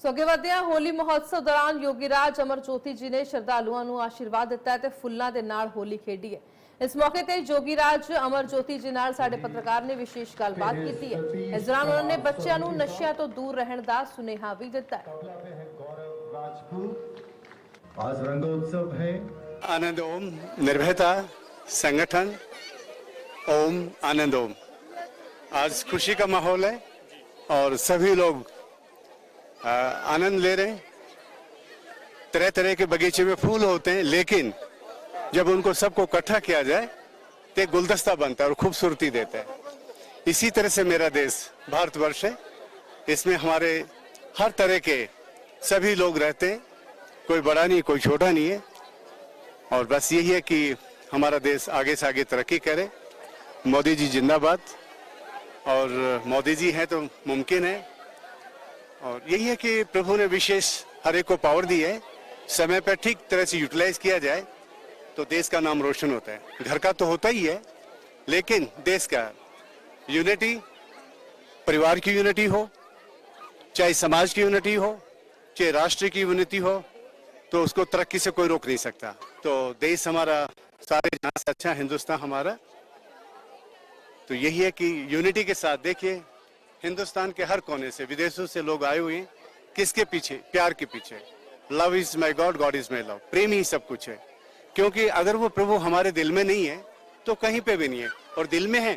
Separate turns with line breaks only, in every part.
ਅੱਗੇ ਵਧਦੇ ਹਾਂ। ਹੋਲੀ ਮਹੋਤਸਵ ਦੌਰਾਨ ਯੋਗੀਰਾਜ ਅਮਰਜੋਤੀ ਜੀ ਨੇ ਸ਼ਰਧਾਲੂਆਂ ਨੂੰ ਆਸ਼ੀਰਵਾਦ ਦਿੱਤਾ ਤੇ ਫੁੱਲਾਂ ਦੇ ਨਾਲ ਹੋਲੀ ਖੇਡੀ ਹੈ। इस मौके पर जोगीराज अमरजोती जी नाल साडे पत्रकार ने विशेष गलबात की है। इस दौरान उन्होंने बच्चों को नशिया तो दूर रहने का सुनेहा भी दिता है।
आज रंगोत्सव है।
आनंद ओम निर्भयता संगठन ओम आनंद ओम। आज खुशी का माहौल है और सभी लोग आनंद ले रहे हैं। तरह तरह के बगीचे में फूल होते हैं, लेकिन जब उनको सबको इकट्ठा किया जाए तो गुलदस्ता बनता है और खूबसूरती देता है। इसी तरह से मेरा देश भारतवर्ष है। इसमें हमारे हर तरह के सभी लोग रहते हैं, कोई बड़ा नहीं कोई छोटा नहीं है। और बस यही है कि हमारा देश आगे से आगे तरक्की करे। मोदी जी जिंदाबाद। और मोदी जी हैं तो मुमकिन है। और यही है कि प्रभु ने विशेष हर एक को पावर दी है। समय पर ठीक तरह से यूटिलाइज किया जाए तो देश का नाम रोशन होता है। घर का तो होता ही है, लेकिन देश का यूनिटी, परिवार की यूनिटी हो, चाहे समाज की यूनिटी हो, चाहे राष्ट्र की यूनिटी हो, तो उसको तरक्की से कोई रोक नहीं सकता। तो देश हमारा सारे जहां से अच्छा हिंदुस्तान हमारा। तो यही है कि यूनिटी के साथ देखिए हिंदुस्तान के हर कोने से विदेशों से लोग आए हुए हैं। किसके पीछे? प्यार के पीछे। Love is my God, God is my love. प्रेम ही सब कुछ है। क्योंकि अगर वो प्रभु हमारे दिल में नहीं है तो कहीं पे भी नहीं है, और दिल में है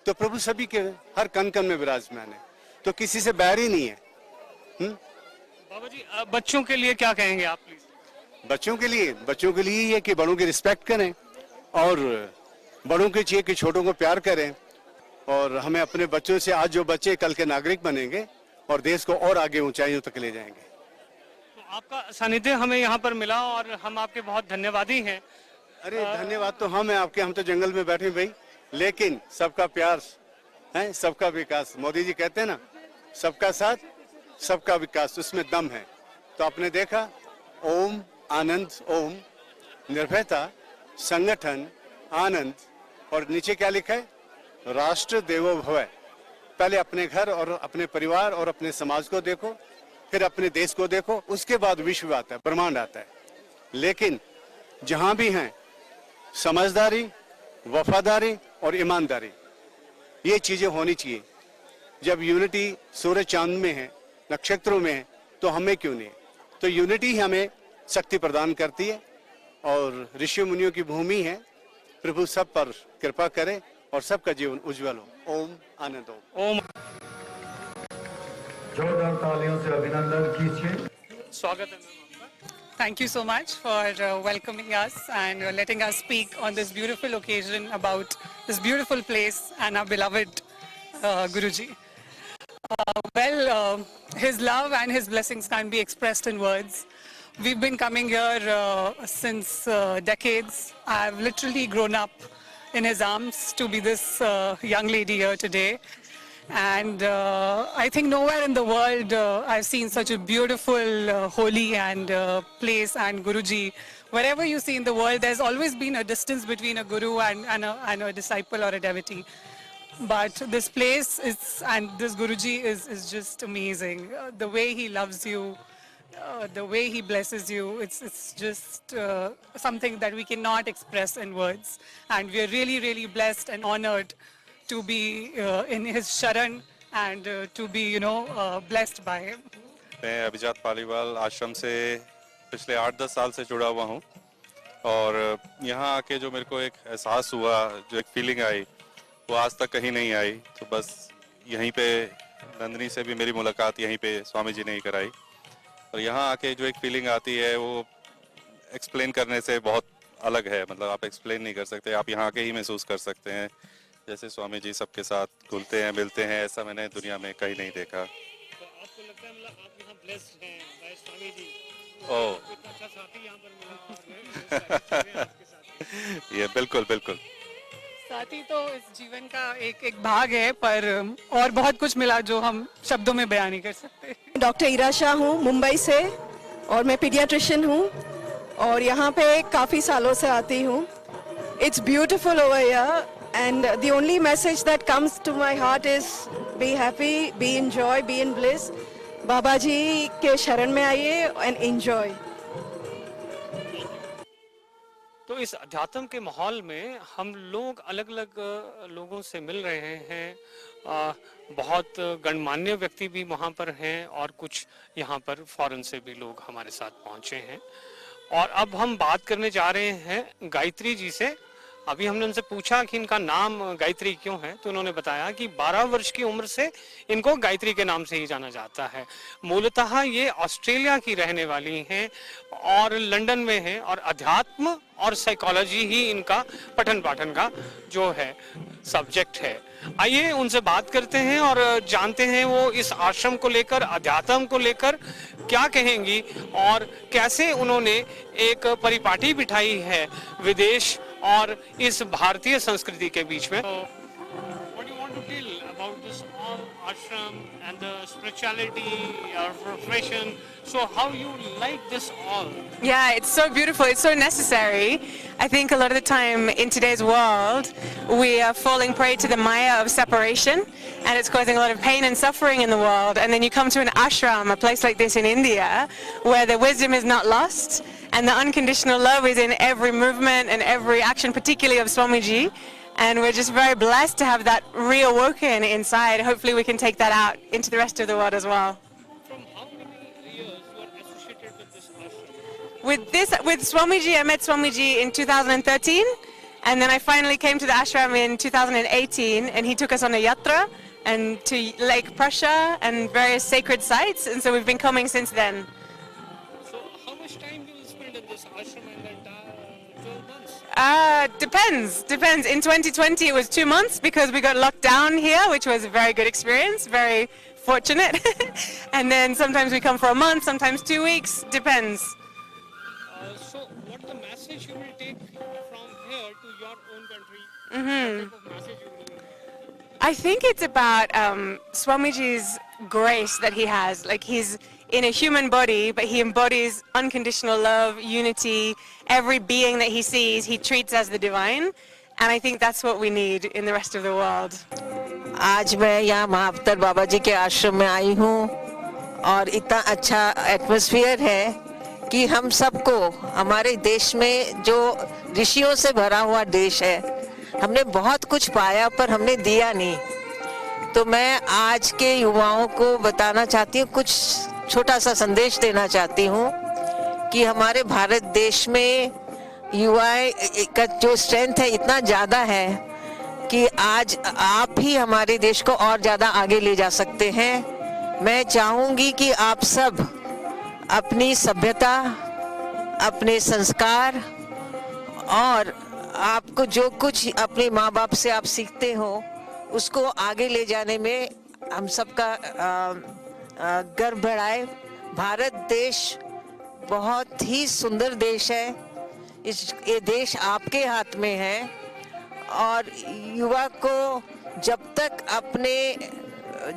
तो प्रभु सभी के हर कण कण में विराजमान है। तो किसी से बैर ही नहीं है।
बाबा जी, बच्चों के लिए क्या कहेंगे आप प्लीज?
बच्चों के लिए ये कि बड़ों की रिस्पेक्ट करें और बड़ों के चाहिए कि छोटों को प्यार करें। और हमें अपने बच्चों से, आज जो बच्चे कल के नागरिक बनेंगे और देश को और आगे ऊंचाइयों तक ले जाएंगे।
तो आपका सानिध्य हमें यहाँ पर मिला और हम आपके बहुत धन्यवादी हैं।
अरे धन्यवाद तो हम हैं आपके, हम तो जंगल में बैठे भाई। लेकिन सबका प्यार है, सबका विकास। मोदी जी कहते हैं ना, सबका साथ सबका विकास, उसमें दम है। तो आपने देखा ओम आनंद ओम निर्भयता संगठन आनंद, और नीचे क्या लिखा है? राष्ट्र देवो भव। पहले अपने घर और अपने परिवार और अपने समाज को देखो, फिर अपने देश को देखो, उसके बाद विश्व आता है, ब्रह्मांड आता है। लेकिन जहां भी हैं समझदारी, वफादारी और ईमानदारी, ये चीजें होनी चाहिए। जब यूनिटी सूरज चांद में है, नक्षत्रों में है, तो हमें क्यों नहीं? तो यूनिटी ही हमें शक्ति प्रदान करती है और ऋषि मुनियों की भूमि है। प्रभु सब पर कृपा करे और सबका जीवन उज्जवल हो। ओम आनंद ओम।
जोरदार तालियों से अभिनंदन कीजिए।
स्वागत है मैम आपका।
Thank you so much for welcoming us and letting us speak on this beautiful occasion about this beautiful place and our beloved Guruji. His love and his blessings can't be expressed in words. We've been coming here since decades. I've literally grown up in his arms to be this young lady here today. And I think nowhere in the world I've seen such a beautiful holy and place and Guruji. Wherever you see in the world, there's always been a distance between a guru and a disciple or a devotee. But this place is, and this Guruji is just amazing. The way he loves you, the way he blesses you, it's just something that we cannot express in words. And we are really, really blessed and honored to be in his sharan and to be, blessed by him.
मैं अभिजात पालीवाल आश्रम से पिछले 8-10 साल से जुड़ा हुआ हूँ। और यहाँ आके जो मेरे को एक एहसास हुआ, जो एक फीलिंग आई, वो आज तक कहीं नहीं आई। तो बस यहीं पे नंदिनी से भी मेरी मुलाकात यहीं पे स्वामी जी ने ही कराई। और यहाँ आके जो एक फीलिंग आती है वो एक्सप्लेन करने से बहुत अलग है। मतलब आप एक्सप्लेन नहीं कर सकते, आप यहाँ आके ही महसूस कर सकते हैं। जैसे स्वामी जी सबके साथ घुलते हैं, मिलते हैं, ऐसा मैंने दुनिया में कहीं नहीं देखा।
तो आपको लगता है मतलब आप यहाँ ब्लेस्ड हैं बाय स्वामी जी?
ओह,
इतना अच्छा साथी यहाँ पर मिला और आपके साथ।
ये बिल्कुल बिल्कुल
साथी तो इस जीवन का एक भाग है, पर और बहुत कुछ मिला जो हम शब्दों में बयान नहीं कर सकते।
डॉक्टर ईरा शाह हूँ मुंबई से, और मैं पीडियाट्रिशियन हूँ और यहाँ पे काफ़ी सालों से आती हूँ। It's beautiful over here and the only message that comes to my heart is be happy, be in joy, be in bliss, बाबा जी के शरण में आइए एंड एंजॉय।
तो इस अध्यात्म के माहौल में हम लोग अलग अलग लोगों से मिल रहे हैं। बहुत गणमान्य व्यक्ति भी वहाँ पर हैं और कुछ यहाँ पर फॉरेन से भी लोग हमारे साथ पहुँचे हैं। और अब हम बात करने जा रहे हैं गायत्री जी से। अभी हमने उनसे पूछा कि इनका नाम गायत्री क्यों है, तो उन्होंने बताया कि 12 वर्ष की उम्र से इनको गायत्री के नाम से ही जाना जाता है। मूलतः ये ऑस्ट्रेलिया की रहने वाली हैं और लंदन में हैं और अध्यात्म और साइकोलॉजी ही इनका पठन पाठन का जो है सब्जेक्ट है। आइए उनसे बात करते हैं और जानते हैं वो इस आश्रम को लेकर, अध्यात्म को लेकर क्या कहेंगी और कैसे उन्होंने एक परिपाटी बिठाई है विदेश और इस भारतीय संस्कृति के बीच में। What do you want to tell about this all ashram and the spirituality, your profession? So how you like this all?
Yeah, it's so beautiful. It's so necessary. I think a lot of the time in today's world, we are falling prey to the maya of separation, and it's causing a lot of pain and suffering in the world. And then you come to an ashram, a place like this in India, where the wisdom is not lost, and the unconditional love is in every movement and every action, particularly of Swamiji. And we're just very blessed to have that reawoken inside. Hopefully we can take that out into the rest of the world as well.
From how many years you are associated with this ashram?
With Swamiji, I met Swamiji in 2013, and then I finally came to the ashram in 2018, and he took us on a yatra and to Lake Prussia and various sacred sites, and so we've been coming since then.
So how much time do you spend in this ashram in the entire 12 months?
Depends. In 2020 it was 2 months because we got locked down here, which was a very good experience, very fortunate. And then sometimes we come for a month, sometimes 2 weeks, depends.
So what the message you will take from here to your own country? What type of message you will give?
I think it's about Swamiji's grace that he has. Like, he's in a human body, but he embodies unconditional love, unity. Every being that he sees, he treats as the divine. And I think that's what we need in the rest of the world.
आज मैं यहाँ महाअवतार बाबा जी के आश्रम में आई हूँ और इतना अच्छा एटमॉस्फेयर है कि हम सबको, हमारे देश में जो ऋषियों से भरा हुआ देश है, हमने बहुत कुछ पाया पर हमने दिया नहीं। तो मैं आज के युवाओं को बताना चाहती हूँ, कुछ छोटा सा संदेश देना चाहती हूँ कि हमारे भारत देश में युवाएं का जो स्ट्रेंथ है इतना ज़्यादा है कि आज आप ही हमारे देश को और ज़्यादा आगे ले जा सकते हैं। मैं चाहूँगी कि आप सब अपनी सभ्यता, अपने संस्कार और आपको जो कुछ अपने माँ बाप से आप सीखते हो उसको आगे ले जाने में हम सबका गर्व बढ़ाए। भारत देश बहुत ही सुंदर देश है। ये देश आपके हाथ में है और युवा को जब तक अपने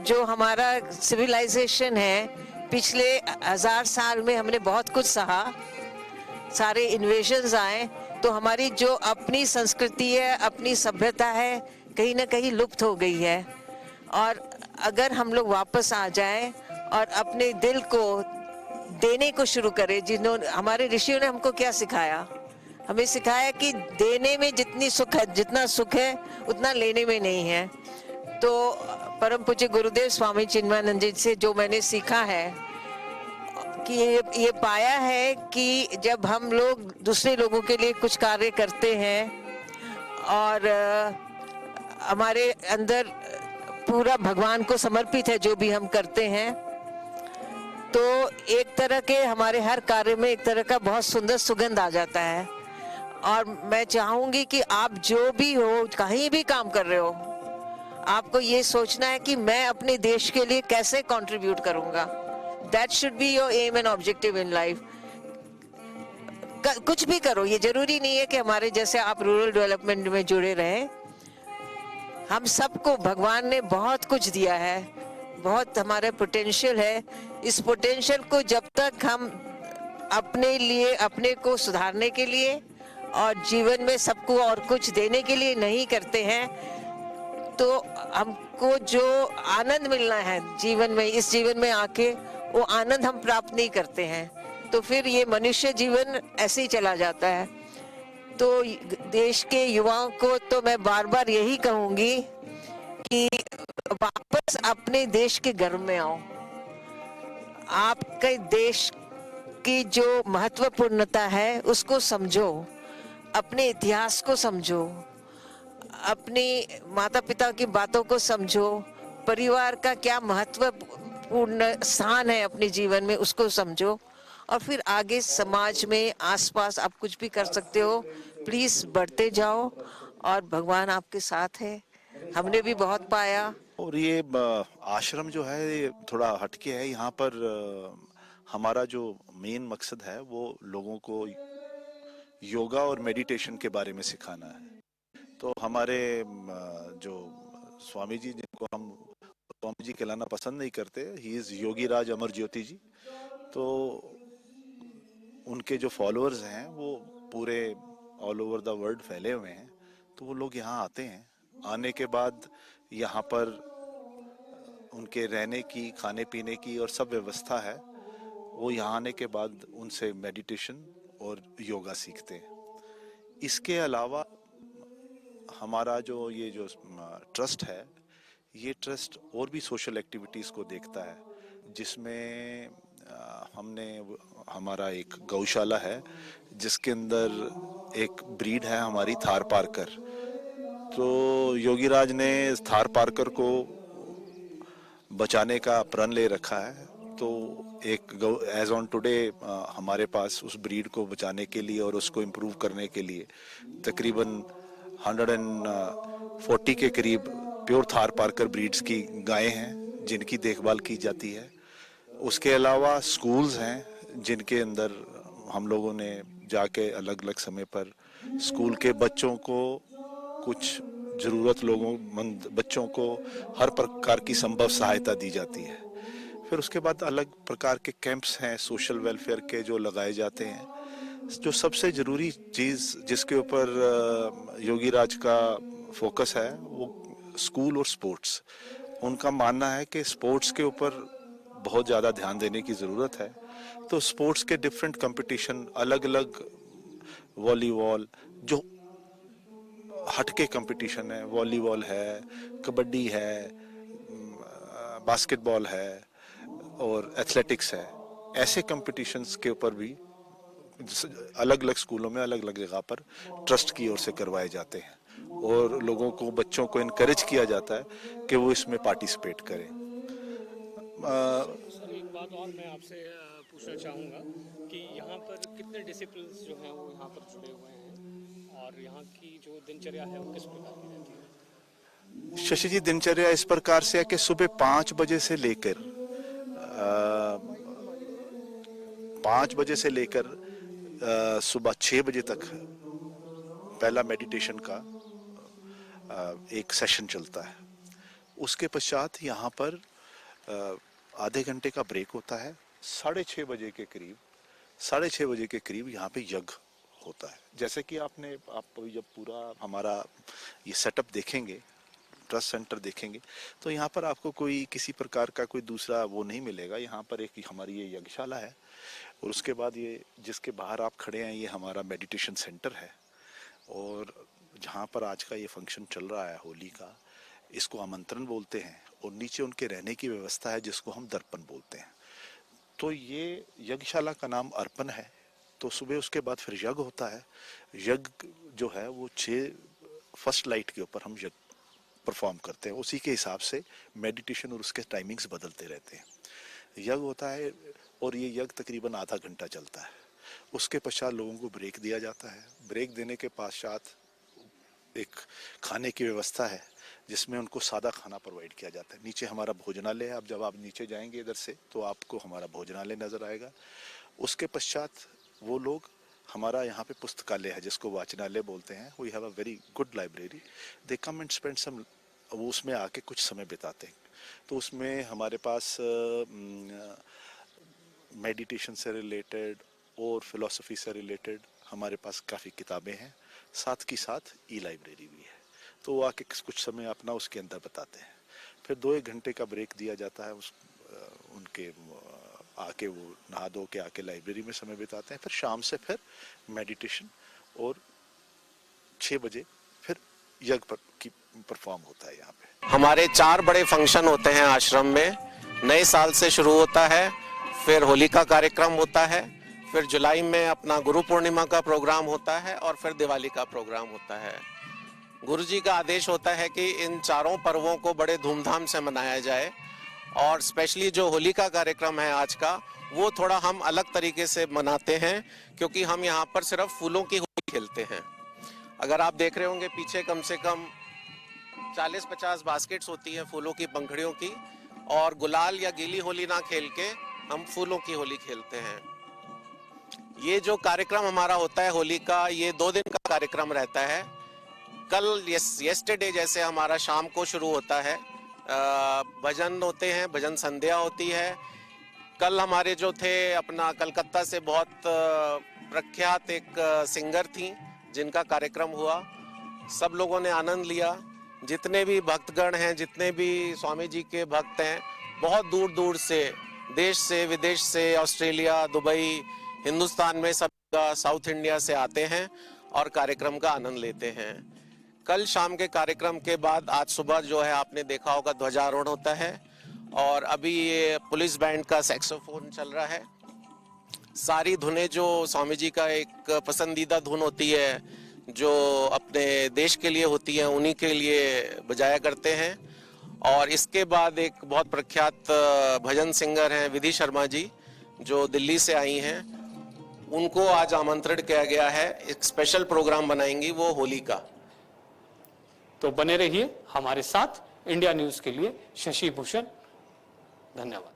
जो हमारा सिविलाइजेशन है, पिछले 1000 साल में हमने बहुत कुछ सहा, सारे इन्वेजन्स आए, तो हमारी जो अपनी संस्कृति है, अपनी सभ्यता है, कहीं ना कहीं लुप्त हो गई है। और अगर हम लोग वापस आ जाएं और अपने दिल को देने को शुरू करें, जिन्होंने हमारे ऋषियों ने हमको क्या सिखाया, हमें सिखाया कि देने में जितना सुख है उतना लेने में नहीं है। तो परम पूज्य गुरुदेव स्वामी चिन्मयानंद जी से जो मैंने सीखा है कि ये पाया है कि जब हम लोग दूसरे लोगों के लिए कुछ कार्य करते हैं और हमारे अंदर पूरा भगवान को समर्पित है जो भी हम करते हैं, तो एक तरह के हमारे हर कार्य में एक तरह का बहुत सुंदर सुगंध आ जाता है। और मैं चाहूंगी कि आप जो भी हो, कहीं भी काम कर रहे हो, आपको ये सोचना है कि मैं अपने देश के लिए कैसे कंट्रीब्यूट करूंगा। That should be your aim and objective in life. कुछ भी करो, ये जरूरी नहीं है कि हमारे जैसे आप रूरल डेवलपमेंट में जुड़े रहें। हम सबको भगवान ने बहुत कुछ दिया है, बहुत हमारा पोटेंशियल है। इस पोटेंशियल को जब तक हम अपने लिए, अपने को सुधारने के लिए और जीवन में सबको और कुछ देने के लिए नहीं करते हैं, तो हमको जो आनंद मिलना है जीवन में, इस जीवन में आके, वो आनंद हम प्राप्त नहीं करते हैं, तो फिर ये मनुष्य जीवन ऐसे ही चला जाता है। तो देश के युवाओं को तो मैं बार बार यही कहूंगी कि वापस अपने देश के गर्व में आओ। आपके देश की जो महत्वपूर्णता है उसको समझो, अपने इतिहास को समझो, अपने माता पिता की बातों को समझो, परिवार का क्या महत्वपूर्ण स्थान है अपने जीवन में उसको समझो, और फिर आगे समाज में आसपास आप कुछ भी कर सकते हो। प्लीज बढ़ते जाओ और भगवान आपके साथ है। हमने भी बहुत पाया।
और ये आश्रम जो है ये थोड़ा हटके है। यहाँ पर हमारा जो मेन मकसद है वो लोगों को योगा और मेडिटेशन के बारे में सिखाना है। तो हमारे जो स्वामी जी, जिनको हम स्वामी जी कहलाना पसंद नहीं करते, ही इज योगीराज अमर ज्योति जी, तो उनके जो फॉलोअर्स हैं वो पूरे ऑल ओवर द वर्ल्ड फैले हुए हैं। तो वो लोग यहाँ आते हैं। आने के बाद यहाँ पर उनके रहने की, खाने पीने की और सब व्यवस्था है। वो यहाँ आने के बाद उनसे मेडिटेशन और योगा सीखते हैं। इसके अलावा हमारा जो ये जो ट्रस्ट है, ये ट्रस्ट और भी सोशल एक्टिविटीज़ को देखता है, जिसमें हमने हमारा एक गौशाला है जिसके अंदर एक ब्रीड है हमारी थार पारकर। तो योगीराज ने थार पारकर को बचाने का प्रण ले रखा है। तो एक एज ऑन टुडे हमारे पास उस ब्रीड को बचाने के लिए और उसको इम्प्रूव करने के लिए तकरीबन 140 के करीब प्योर थार पारकर ब्रीड्स की गायें हैं जिनकी देखभाल की जाती है। उसके अलावा स्कूल्स हैं जिनके अंदर हम लोगों ने जाके अलग अलग समय पर स्कूल के बच्चों को, कुछ ज़रूरत लोगों बच्चों को हर प्रकार की संभव सहायता दी जाती है। फिर उसके बाद अलग प्रकार के कैंप्स हैं सोशल वेलफेयर के जो लगाए जाते हैं। जो सबसे ज़रूरी चीज़ जिसके ऊपर योगीराज का फोकस है वो स्कूल और स्पोर्ट्स। उनका मानना है कि स्पोर्ट्स के ऊपर बहुत ज़्यादा ध्यान देने की ज़रूरत है। तो स्पोर्ट्स के डिफरेंट कंपटीशन, अलग अलग वॉलीबॉल जो हटके कंपटीशन है, वॉलीबॉल है, कबड्डी है, बास्केटबॉल है और एथलेटिक्स है, ऐसे कंपटीशंस के ऊपर भी अलग अलग स्कूलों में अलग अलग जगह पर ट्रस्ट की ओर से करवाए जाते हैं और लोगों को, बच्चों को इनकरेज किया जाता है कि वो इसमें पार्टिसिपेट करें।
सर एक बात और मैं आपसे पूछना चाहूँगा कि यहाँ पर कितने डिसिप्लिन्स जो हैं वो यहाँ पर जुड़े हुए हैं और यहाँ की जो दिनचर्या है वो किस प्रकार की रहती है?
शशि जी, दिनचर्या इस प्रकार से है कि सुबह 5 बजे से लेकर 5 बजे से लेकर सुबह 6 बजे तक पहला मेडिटेशन का एक सेशन चलता है। उसके पश्चात यहाँ पर आधे घंटे का ब्रेक होता है। 6:30 बजे के करीब यहाँ पे यज्ञ होता है। जैसे कि आप जब पूरा हमारा ये सेटअप देखेंगे, ट्रस्ट सेंटर देखेंगे, तो यहाँ पर आपको कोई किसी प्रकार का कोई दूसरा वो नहीं मिलेगा। यहाँ पर एक हमारी ये यज्ञशाला है और उसके बाद ये जिसके बाहर आप खड़े हैं ये हमारा मेडिटेशन सेंटर है। और जहाँ पर आज का ये फंक्शन चल रहा है होली का, इसको आमंत्रण बोलते हैं और नीचे उनके रहने की व्यवस्था है जिसको हम दर्पण बोलते हैं। तो ये यज्ञशाला का नाम अर्पण है। तो सुबह उसके बाद फिर यज्ञ होता है। यज्ञ जो है वो 6 फर्स्ट लाइट के ऊपर हम यज्ञ परफॉर्म करते हैं। उसी के हिसाब से मेडिटेशन और उसके टाइमिंग्स बदलते रहते हैं। यज्ञ होता है और ये यज्ञ तकरीबन आधा घंटा चलता है। उसके पश्चात लोगों को ब्रेक दिया जाता है। ब्रेक देने के पश्चात एक खाने की व्यवस्था है जिसमें उनको सादा खाना प्रोवाइड किया जाता है। नीचे हमारा भोजनालय है। अब जब आप नीचे जाएंगे इधर से तो आपको हमारा भोजनालय नज़र आएगा। उसके पश्चात वो लोग, हमारा यहाँ पे पुस्तकालय है जिसको वाचनालय बोलते हैं। We have a very good library. They come and spend some, वो उसमें आके कुछ समय बिताते हैं। तो उसमें हमारे पास मेडिटेशन से रिलेटेड और फिलॉसफी से रिलेटेड हमारे पास काफ़ी किताबें हैं। साथ की साथ ई लाइब्रेरी भी है। तो वो आके कुछ समय अपना उसके अंदर बताते हैं। फिर 2-1 घंटे का ब्रेक दिया जाता है उनके आके वो नहा धो के आके लाइब्रेरी में समय बिताते हैं। फिर शाम से फिर मेडिटेशन और 6 बजे फिर यज्ञ की परफॉर्म होता है यहाँ पे।
हमारे 4 बड़े फंक्शन होते हैं आश्रम में। नए साल से शुरू होता है, फिर होली का कार्यक्रम होता है, फिर जुलाई में अपना गुरु पूर्णिमा का प्रोग्राम होता है और फिर दिवाली का प्रोग्राम होता है। गुरु जी का आदेश होता है कि इन चारों पर्वों को बड़े धूमधाम से मनाया जाए और स्पेशली जो होली का कार्यक्रम है आज का, वो थोड़ा हम अलग तरीके से मनाते हैं क्योंकि हम यहाँ पर सिर्फ फूलों की होली खेलते हैं। अगर आप देख रहे होंगे पीछे कम से कम 40-50 बास्केट्स होती हैं फूलों की पंखुड़ियों की, और गुलाल या गीली होली ना खेल के हम फूलों की होली खेलते हैं। ये जो कार्यक्रम हमारा होता है होली का, ये 2 दिन का कार्यक्रम रहता है। कल येस्टरडे जैसे हमारा शाम को शुरू होता है, भजन होते हैं, भजन संध्या होती है। कल हमारे जो थे अपना कलकत्ता से बहुत प्रख्यात एक सिंगर थी जिनका कार्यक्रम हुआ, सब लोगों ने आनंद लिया। जितने भी भक्तगण हैं, जितने भी स्वामी जी के भक्त हैं, बहुत दूर दूर से, देश से विदेश से, ऑस्ट्रेलिया, दुबई, हिंदुस्तान में सब साउथ इंडिया से आते हैं और कार्यक्रम का आनंद लेते हैं। कल शाम के कार्यक्रम के बाद आज सुबह जो है आपने देखा होगा ध्वजारोहण होता है और अभी ये पुलिस बैंड का सैक्सोफोन चल रहा है। सारी धुनें जो स्वामी जी का एक पसंदीदा धुन होती है, जो अपने देश के लिए होती है, उन्हीं के लिए बजाया करते हैं। और इसके बाद एक बहुत प्रख्यात भजन सिंगर हैं विधि शर्मा जी, जो दिल्ली से आई हैं, उनको आज आमंत्रण किया गया है। एक स्पेशल प्रोग्राम बनाएंगी वो होली का।
तो बने रहिए हमारे साथ। इंडिया न्यूज के लिए शशि भूषण, धन्यवाद।